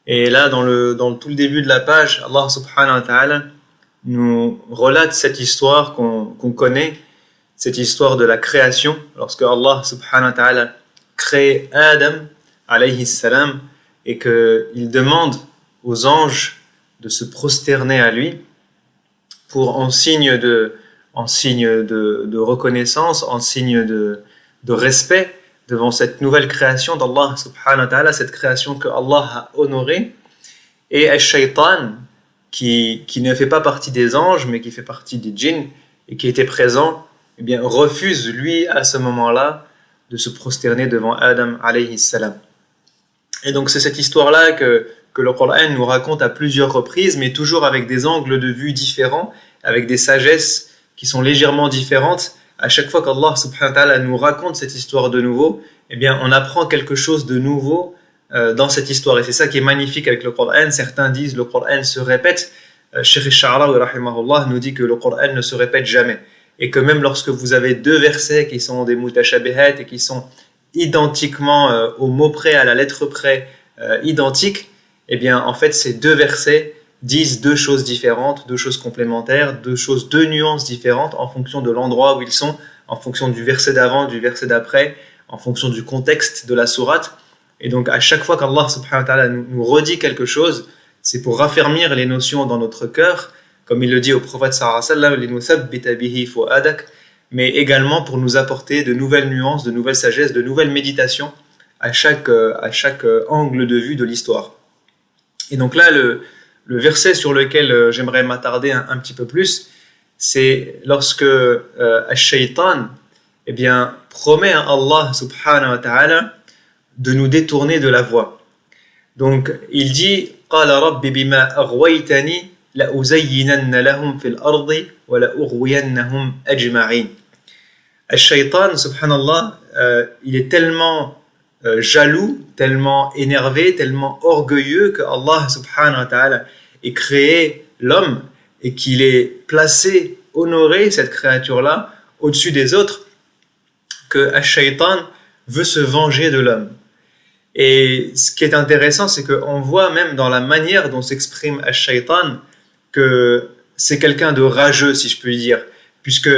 Et là, dans tout le début de la page, Allah subhanahu wa ta'ala nous relate cette histoire qu'on connaît, cette histoire de la création, lorsque Allah subhanahu wa ta'ala crée Adam alayhi salam et qu'il demande aux anges de se prosterner à lui pour en signe de reconnaissance, en signe de respect devant cette nouvelle création d'Allah subhanahu wa ta'ala, cette création que Allah a honorée. Et Ash-Shaytan, qui ne fait pas partie des anges, mais qui fait partie des djinns, et qui était présent, eh bien, refuse, lui, à ce moment-là, de se prosterner devant Adam alayhi salam. Et donc c'est cette histoire-là que le Coran nous raconte à plusieurs reprises, mais toujours avec des angles de vue différents, avec des sagesses qui sont légèrement différentes. À chaque fois qu'Allah subhanahu wa ta'ala nous raconte cette histoire de nouveau, eh bien, on apprend quelque chose de nouveau dans cette histoire. Et c'est ça qui est magnifique avec le Coran. Certains disent que le Coran se répète. Cheikh Sha'rawi rahimahullah nous dit que le Coran ne se répète jamais. Et que même lorsque vous avez deux versets qui sont des mutashabihat et qui sont identiquement au mot près, à la lettre près, identiques, eh bien, en fait, ces deux versets disent deux choses différentes, deux choses complémentaires, deux nuances différentes en fonction de l'endroit où ils sont, en fonction du verset d'avant, du verset d'après, en fonction du contexte de la sourate. Et donc, à chaque fois qu'Allah subhanahu wa ta'ala nous redit quelque chose, c'est pour raffermir les notions dans notre cœur, comme il le dit au prophète sallallahu alayhi wa sallam, mais également pour nous apporter de nouvelles nuances, de nouvelles sagesses, de nouvelles méditations à chaque angle de vue de l'histoire. Et donc là, le verset sur lequel j'aimerais m'attarder un petit peu plus, c'est lorsque Ash-Shaytan eh bien, promet à Allah subhanahu wa ta'ala de nous détourner de la voie. Donc, il dit قَالَ رَبِّ بِمَا أَغْوَيْتَنِي لَأُزَيِّنَنَّ لَهُمْ فِي الْأَرْضِ وَلَأُغْوِيَنَّهُمْ أَجْمَعِينَ. Ash-Shaytan, subhanallah, il est tellement jaloux, tellement énervé, tellement orgueilleux que Allah subhanahu wa ta'ala ait créé l'homme et qu'il ait placé, honoré cette créature-là au-dessus des autres, que Ash-Shaytan veut se venger de l'homme. Et ce qui est intéressant, c'est qu'on voit même dans la manière dont s'exprime Ash-Shaytan que c'est quelqu'un de rageux, si je puis dire, puisque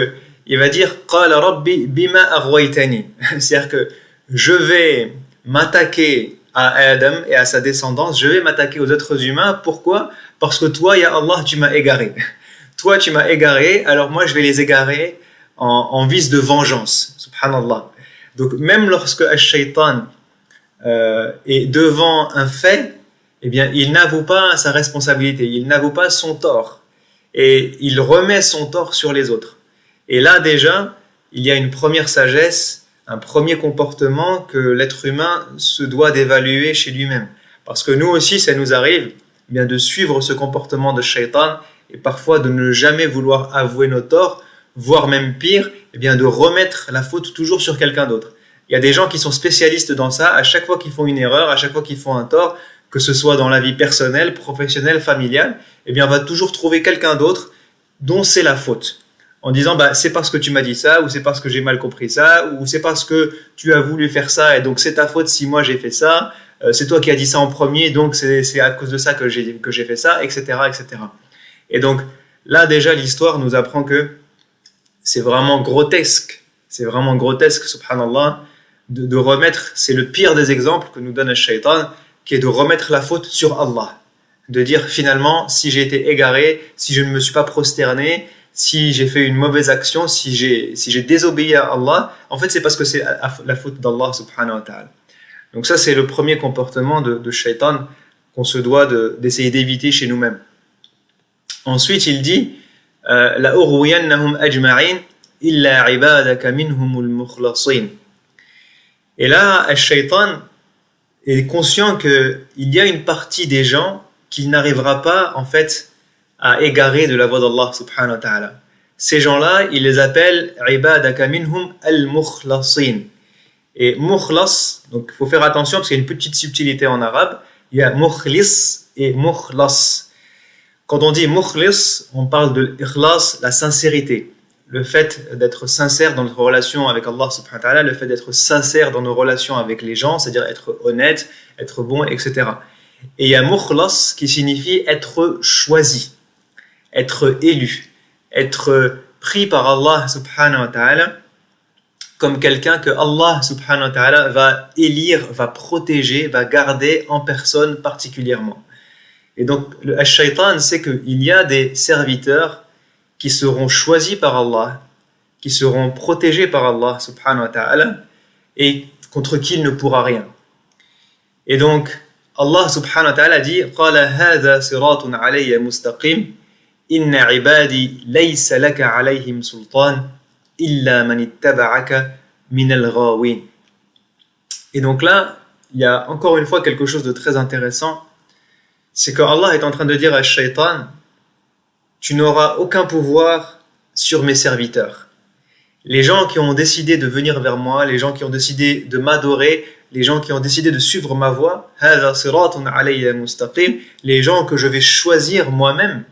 il va dire قَالَ رَبِّ بِمَا أَغْوَيْتَنِي. C'est-à-dire que je vais m'attaquer à Adam et à sa descendance, je vais m'attaquer aux êtres humains. Pourquoi? Parce que toi, ya Allah, tu m'as égaré. Toi, tu m'as égaré, alors moi, je vais les égarer en vice de vengeance. Subhanallah. Donc, même lorsque Ash-Shaytan est devant un fait, eh bien, il n'avoue pas sa responsabilité, il n'avoue pas son tort. Et il remet son tort sur les autres. Et là, déjà, il y a une première sagesse, un premier comportement que l'être humain se doit d'évaluer chez lui-même. Parce que nous aussi, ça nous arrive eh bien, de suivre ce comportement de Shaytan et parfois de ne jamais vouloir avouer nos torts, voire même pire, eh bien, de remettre la faute toujours sur quelqu'un d'autre. Il y a des gens qui sont spécialistes dans ça, à chaque fois qu'ils font une erreur, à chaque fois qu'ils font un tort, que ce soit dans la vie personnelle, professionnelle, familiale, eh bien, on va toujours trouver quelqu'un d'autre dont c'est la faute. En disant, bah, c'est parce que tu m'as dit ça, ou c'est parce que j'ai mal compris ça, ou c'est parce que tu as voulu faire ça, et donc c'est ta faute si moi j'ai fait ça, c'est toi qui as dit ça en premier, donc c'est à cause de ça que j'ai fait ça, etc., etc. Et donc, là, déjà, l'histoire nous apprend que c'est vraiment grotesque, subhanallah, de remettre, c'est le pire des exemples que nous donne le shaitan, qui est de remettre la faute sur Allah. De dire, finalement, si j'ai été égaré, si je ne me suis pas prosterné, si j'ai fait une mauvaise action, si j'ai désobéi à Allah, en fait, c'est parce que c'est la faute d'Allah subhanahu wa ta'ala. Donc ça, c'est le premier comportement de shaitan qu'on se doit d'essayer d'éviter chez nous-mêmes. Ensuite, il dit la urwiyannahum ajma'in illa ibadaka minhumul mukhlasin. Et là, le shaitan est conscient qu'il y a une partie des gens qu'il n'arrivera pas, en fait, à égarer de la voie d'Allah subhanahu wa ta'ala. Ces gens-là, il les appelle ibadaka minhum al-mukhlasin. Et mukhlas, donc il faut faire attention parce qu'il y a une petite subtilité en arabe. Il y a mukhlis et mukhlas. Quand on dit mukhlis, on parle de l'ikhlas, la sincérité. Le fait d'être sincère dans notre relation avec Allah subhanahu wa ta'ala, le fait d'être sincère dans nos relations avec les gens, c'est-à-dire être honnête, être bon, etc. Et il y a mukhlas qui signifie être choisi, être élu, être pris par Allah subhanahu wa ta'ala comme quelqu'un que Allah subhanahu wa ta'ala va élire, va protéger, va garder en personne particulièrement. Et donc, le shaitan sait qu'il y a des serviteurs qui seront choisis par Allah, qui seront protégés par Allah subhanahu wa ta'ala et contre qui il ne pourra rien. Et donc, Allah subhanahu wa ta'ala dit قَالَ هَذَا صِرَاطٌ عَلَيَّ مُسْتَقِيمٌ إِنَّ عِبَادِي لَيْسَ لَكَ عَلَيْهِمْ سُلْطَانٌ إِلَّا مَنِ اتَّبَعَكَ مِنَ الْغَاوِينَ. Et donc là, il y a encore une fois quelque chose de très intéressant, c'est que Allah est en train de dire à Shaitan, tu n'auras aucun pouvoir sur mes serviteurs. Les gens qui ont décidé de venir vers moi, les gens qui ont décidé de m'adorer, les gens qui ont décidé de suivre ma voie, les gens que je vais choisir moi-même,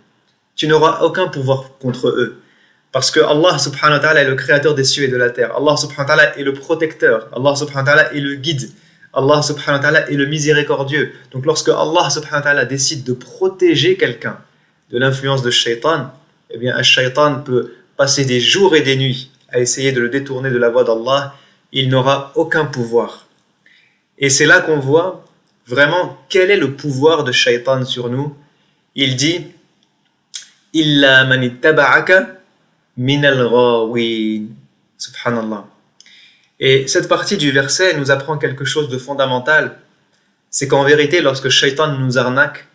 tu n'auras aucun pouvoir contre eux. Parce que Allah subhanahu wa ta'ala est le créateur des cieux et de la terre. Allah subhanahu wa ta'ala est le protecteur. Allah subhanahu wa ta'ala est le guide. Allah subhanahu wa ta'ala est le miséricordieux. Donc lorsque Allah subhanahu wa ta'ala décide de protéger quelqu'un de l'influence de Shaitan, eh bien un Shaitan peut passer des jours et des nuits à essayer de le détourner de la voie d'Allah. Il n'aura aucun pouvoir. Et c'est là qu'on voit vraiment quel est le pouvoir de Shaitan sur nous. Il dit « Illa man ittaba'aka min al-ghawin » Subhanallah. Et cette partie du verset nous apprend quelque chose de fondamental. C'est qu'en vérité, lorsque Shaitan nous arnaque,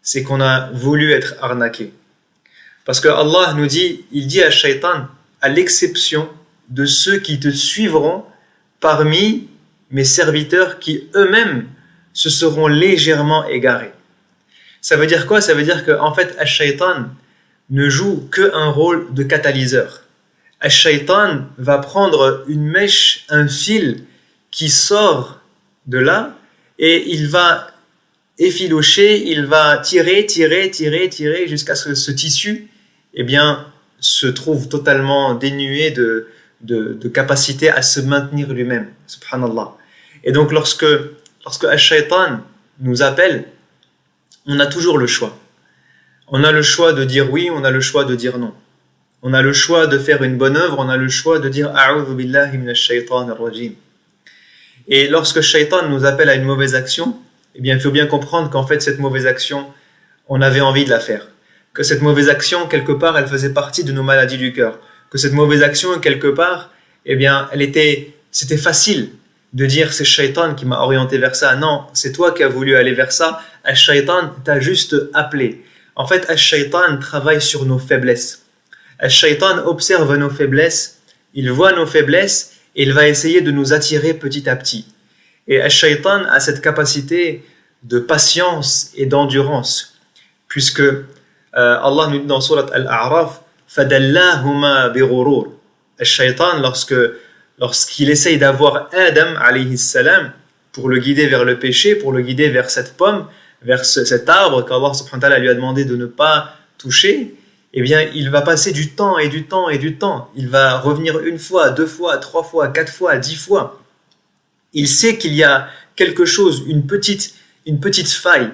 c'est qu'on a voulu être arnaqué. Parce que Allah nous dit, il dit à Shaitan, à l'exception de ceux qui te suivront parmi mes serviteurs qui eux-mêmes se seront légèrement égarés. Ça veut dire quoi? Ça veut dire qu'en fait, Ash-Shaytan ne joue qu'un rôle de catalyseur. Ash-Shaytan va prendre une mèche, un fil qui sort de là et il va effilocher, il va tirer jusqu'à ce que ce tissu se trouve totalement dénué de capacité à se maintenir lui-même. Subhanallah. Et donc lorsque Ash-Shaytan nous appelle, on a toujours le choix. On a le choix de dire oui, on a le choix de dire non. On a le choix de faire une bonne œuvre, on a le choix de dire A'udhu billahi minash shaytanir rajim. Et lorsque Shaytan nous appelle à une mauvaise action, il faut bien comprendre qu'en fait cette mauvaise action, on avait envie de la faire. Que cette mauvaise action, quelque part, elle faisait partie de nos maladies du cœur. Que cette mauvaise action, quelque part, c'était facile de dire c'est Shaitan qui m'a orienté vers ça. Non, c'est toi qui as voulu aller vers ça. Ash-Shaytan t'a juste appelé. En fait, Ash-Shaytan travaille sur nos faiblesses. Ash-Shaytan observe nos faiblesses, il voit nos faiblesses et il va essayer de nous attirer petit à petit. Et Ash-Shaytan a cette capacité de patience et d'endurance, puisque Allah nous dit dans Surat Al-A'raf فَدَلَّاهُمَا بِغُرُورٍ. Ash-Shaytan, lorsqu'il essaye d'avoir Adam alayhi salam pour le guider vers le péché, pour le guider vers cette pomme, vers cet arbre qu'Allah subhanahu wa ta'ala lui a demandé de ne pas toucher, il va passer du temps et du temps et du temps. Il va revenir une fois, 2 fois, 3 fois, 4 fois, 10 fois. Il sait qu'il y a quelque chose, une petite faille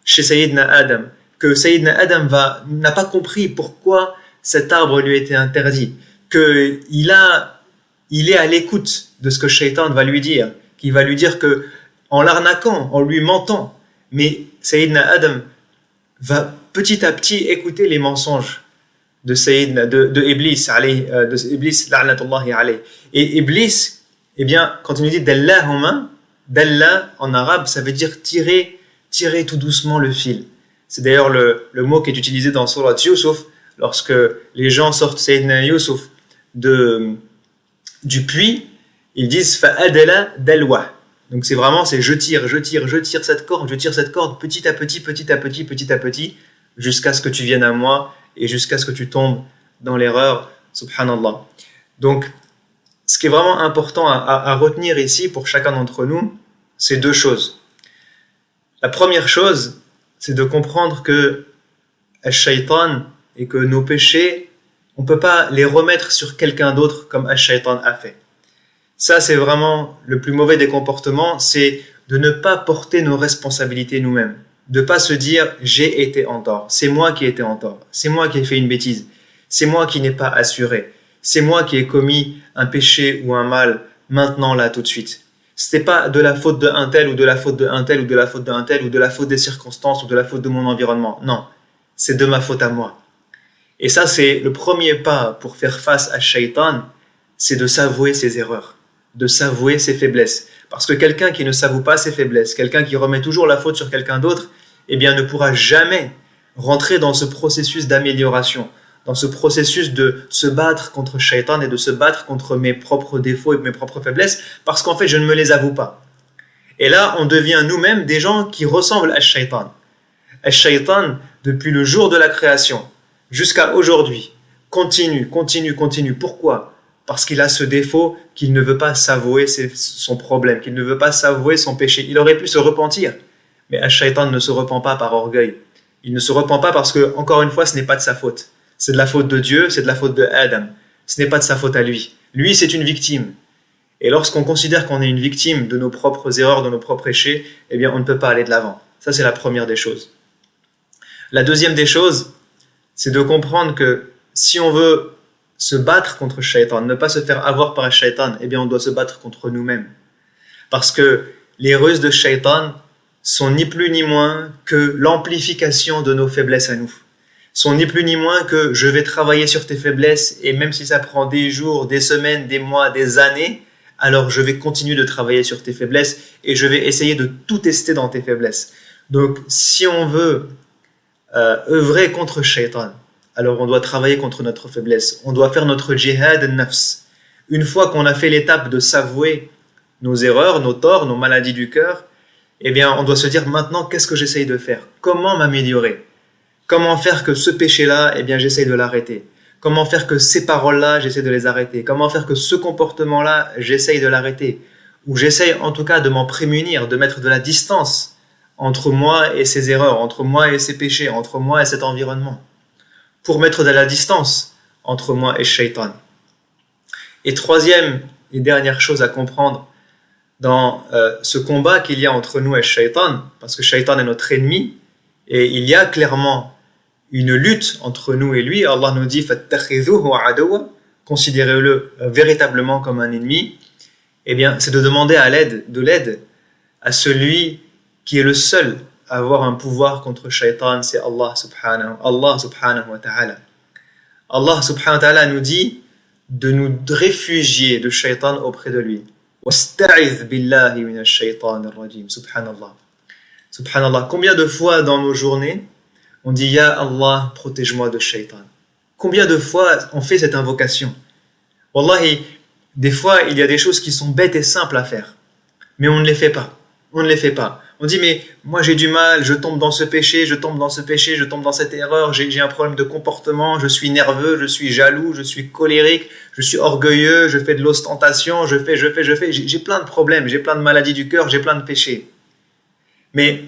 chez Sayyidina Adam, que Sayyidina Adam n'a pas compris pourquoi cet arbre lui était interdit, qu'il est à l'écoute de ce que Shaitan va lui dire, qu'il va lui dire que en l'arnaquant, en lui mentant, mais Sayyidina Adam va petit à petit écouter les mensonges de Iblis, la'natullahi alayh. Et Iblis, quand on lui dit Dallahuma, Dalla en arabe, ça veut dire tirer tout doucement le fil. C'est d'ailleurs le mot qui est utilisé dans Surat Yusuf, lorsque les gens sortent Sayyidina Yusuf du puits, ils disent Fa'adala dalwa. Donc je tire cette corde petit à petit, jusqu'à ce que tu viennes à moi et jusqu'à ce que tu tombes dans l'erreur, subhanallah. Donc, ce qui est vraiment important à retenir ici pour chacun d'entre nous, c'est 2 choses. La première chose, c'est de comprendre que Ash-Shaytan et que nos péchés, on ne peut pas les remettre sur quelqu'un d'autre comme Ash-Shaytan a fait. Ça, c'est vraiment le plus mauvais des comportements, c'est de ne pas porter nos responsabilités nous-mêmes. de pas se dire j'ai été en tort, c'est moi qui ai été en tort, c'est moi qui ai fait une bêtise, c'est moi qui n'ai pas assuré, c'est moi qui ai commis un péché ou un mal maintenant là tout de suite. C'était pas de la faute d'un tel ou de la faute d'un tel ou de la faute d'un tel ou de la faute des circonstances ou de la faute de mon environnement. Non, c'est de ma faute à moi. Et ça, c'est le premier pas pour faire face à Shaitan, c'est de s'avouer ses erreurs, de s'avouer ses faiblesses. Parce que quelqu'un qui ne s'avoue pas ses faiblesses, quelqu'un qui remet toujours la faute sur quelqu'un d'autre, eh bien, ne pourra jamais rentrer dans ce processus d'amélioration, dans ce processus de se battre contre Shaitan et de se battre contre mes propres défauts et mes propres faiblesses, parce qu'en fait, je ne me les avoue pas. Et là, on devient nous-mêmes des gens qui ressemblent à Shaitan. Shaitan, depuis le jour de la création jusqu'à aujourd'hui, continue. Pourquoi ? Parce qu'il a ce défaut qu'il ne veut pas s'avouer son problème, qu'il ne veut pas s'avouer son péché. Il aurait pu se repentir, mais Shaitan ne se repent pas par orgueil. Il ne se repent pas parce que, encore une fois, ce n'est pas de sa faute. C'est de la faute de Dieu, c'est de la faute de Adam. Ce n'est pas de sa faute à lui. Lui, c'est une victime. Et lorsqu'on considère qu'on est une victime de nos propres erreurs, de nos propres péchés, eh bien, on ne peut pas aller de l'avant. Ça, c'est la première des choses. La deuxième des choses, c'est de comprendre que si on veut se battre contre Shaitan, ne pas se faire avoir par Shaitan, eh bien, on doit se battre contre nous-mêmes. Parce que les ruses de Shaitan sont ni plus ni moins que l'amplification de nos faiblesses à nous. Sont ni plus ni moins que je vais travailler sur tes faiblesses et même si ça prend des jours, des semaines, des mois, des années, alors je vais continuer de travailler sur tes faiblesses et je vais essayer de tout tester dans tes faiblesses. Donc, si on veut œuvrer contre Shaitan, alors on doit travailler contre notre faiblesse. On doit faire notre jihad nafs. Une fois qu'on a fait l'étape de s'avouer nos erreurs, nos torts, nos maladies du cœur, eh bien, on doit se dire maintenant, qu'est-ce que j'essaye de faire ? Comment m'améliorer ? Comment faire que ce péché-là, eh bien, j'essaye de l'arrêter ? Comment faire que ces paroles-là, j'essaie de les arrêter ? Comment faire que ce comportement-là, j'essaye de l'arrêter ? Ou j'essaye en tout cas de m'en prémunir, de mettre de la distance entre moi et ces erreurs, entre moi et ces péchés, entre moi et cet environnement, pour mettre de la distance entre moi et Shaitan. Et troisième et dernière chose à comprendre dans ce combat qu'il y a entre nous et Shaitan, parce que Shaitan est notre ennemi, et il y a clairement une lutte entre nous et lui. Allah nous dit « Fattakhidhuhu aduwwa » considérez-le véritablement comme un ennemi. Eh bien, c'est de demander de l'aide à celui qui est le seul à avoir un pouvoir contre Shaitan, c'est Allah subhanahu wa ta'ala. Allah subhanahu wa ta'ala nous dit de nous réfugier de Shaitan auprès de lui. Wasta'idh billahi minash shaitanir rajim. Subhanallah. Subhanallah. Combien de fois dans nos journées on dit Ya Allah, protège-moi de Shaitan. Combien de fois on fait cette invocation? Wallahi, des fois il y a des choses qui sont bêtes et simples à faire, mais on ne les fait pas. On ne les fait pas. On dit mais moi j'ai du mal, je tombe dans ce péché, je tombe dans cette erreur, j'ai un problème de comportement, je suis nerveux, je suis jaloux, je suis colérique, je suis orgueilleux, je fais de l'ostentation, je fais, j'ai plein de problèmes, j'ai plein de maladies du cœur, j'ai plein de péchés. Mais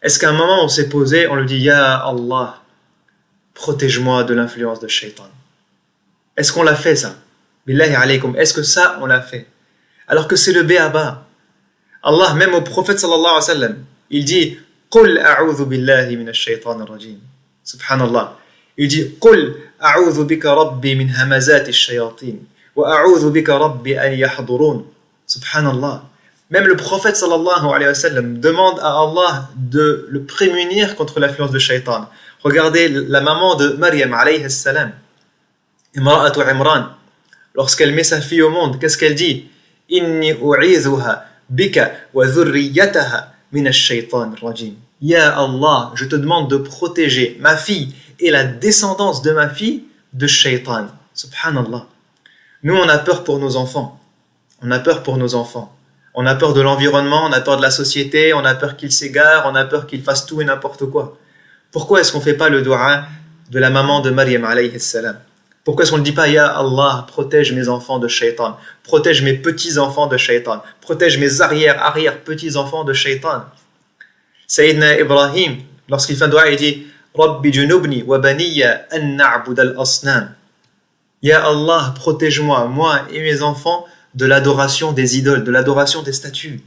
est-ce qu'à un moment on s'est posé, on lui dit Ya Allah, protège-moi de l'influence de Shaitan? Est-ce qu'on l'a fait ça? Billahi alaykum, est-ce que ça on l'a fait? Alors que c'est le béaba. Allah, même au prophète sallallahu alayhi wa sallam, il dit Qul a'udhu billahi minash shaitanir rajim. Subhanallah. Il dit Qul a'udhu bika rabbi min hamazati shayatin wa a'udhu bika rabbi an yahdurun. Subhanallah. Même le prophète sallallahu alayhi wa sallam demande à Allah de le prémunir contre l'influence de Shaitan. Regardez la maman de Maryam alayhi salam, Imra'atu Imran, lorsqu'elle met sa fille au monde, qu'est-ce qu'elle dit? Inni u'idhuha bika wa dhurriyataha minash shaitanir rajim. Ya Allah, je te demande de protéger ma fille et la descendance de ma fille de Shaitan. Subhanallah. Nous, on a peur pour nos enfants. On a peur pour nos enfants. On a peur de l'environnement, on a peur de la société, on a peur qu'ils s'égarent, on a peur qu'ils fassent tout et n'importe quoi. Pourquoi est-ce qu'on ne fait pas le dua de la maman de Maryam alayhi salam? Pourquoi est-ce qu'on ne dit pas Ya Allah, protège mes enfants de Shaitan, protège mes petits-enfants de Shaitan, protège mes arrière-petits-enfants de Shaitan? Sayyidina Ibrahim, lorsqu'il fait un dua, il dit Rabbi junubni wa baniya an na'bud al-asnam. Ya Allah, protège-moi, moi et mes enfants, de l'adoration des idoles, de l'adoration des statues.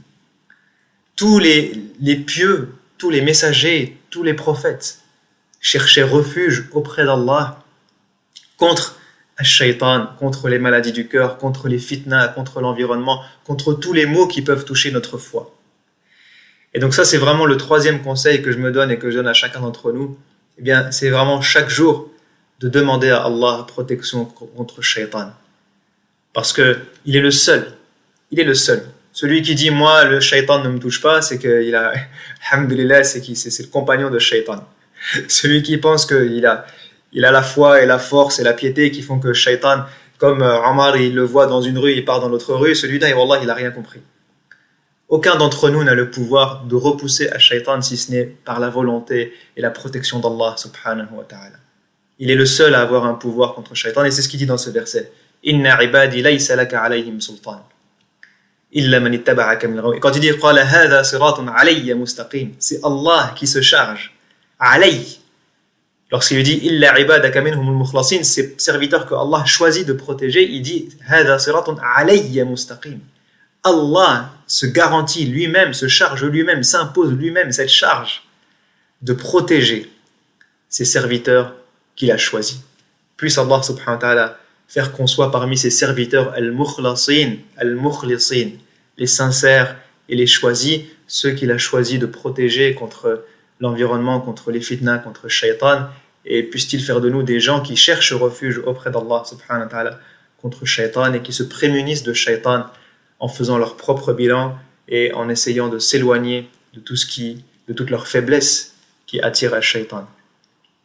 Tous les pieux tous les messagers, tous les prophètes cherchaient refuge auprès d'Allah contre Ash-Shaytan, contre les maladies du cœur, contre les fitnas, contre l'environnement, contre tous les maux qui peuvent toucher notre foi. Et donc ça, c'est vraiment le troisième conseil que je me donne et que je donne à chacun d'entre nous. Eh bien, c'est vraiment chaque jour de demander à Allah protection contre Shaytan. Parce qu'il est le seul. Il est le seul. Celui qui dit, moi, le Shaytan ne me touche pas, c'est qu'il a, alhamdulillah, c'est le compagnon de Shaytan. Celui qui pense qu'il a la foi et la force et la piété qui font que Shaytan, comme Omar, il le voit dans une rue, il part dans l'autre rue, celui-là, wallah, il n'a rien compris. Aucun d'entre nous n'a le pouvoir de repousser à Shaytan si ce n'est par la volonté et la protection d'Allah subhanahu wa ta'ala. Il est le seul à avoir un pouvoir contre Shaytan et c'est ce qu'il dit dans ce verset. Inna ibadi laysa laka alayhim sultan. Illa man ittaba'aka min al-ghawi. Quand il dit qala hadha siratun alayya mustaqim, c'est Allah qui se charge. Alayhi. Lorsqu'il dit illa ibadaka minhum al-mukhlasin, ces serviteurs que Allah choisit de protéger, il dit hadha siratun alayya mustaqim. Allah se garantit lui-même, se charge lui-même, s'impose lui-même cette charge de protéger ses serviteurs qu'il a choisis. Puisse Allah subhanahu wa ta'ala faire qu'on soit parmi ses serviteurs al-mukhlasin, al-mukhlisin, les sincères et les choisis, ceux qu'il a choisis de protéger contre l'environnement, contre les fitnas, contre Shaytan, et puisse-t-il faire de nous des gens qui cherchent refuge auprès d'Allah subhanahu wa ta'ala contre Shaytan et qui se prémunissent de Shaytan en faisant leur propre bilan et en essayant de s'éloigner de toute leur faiblesse qui attire à Shaytan.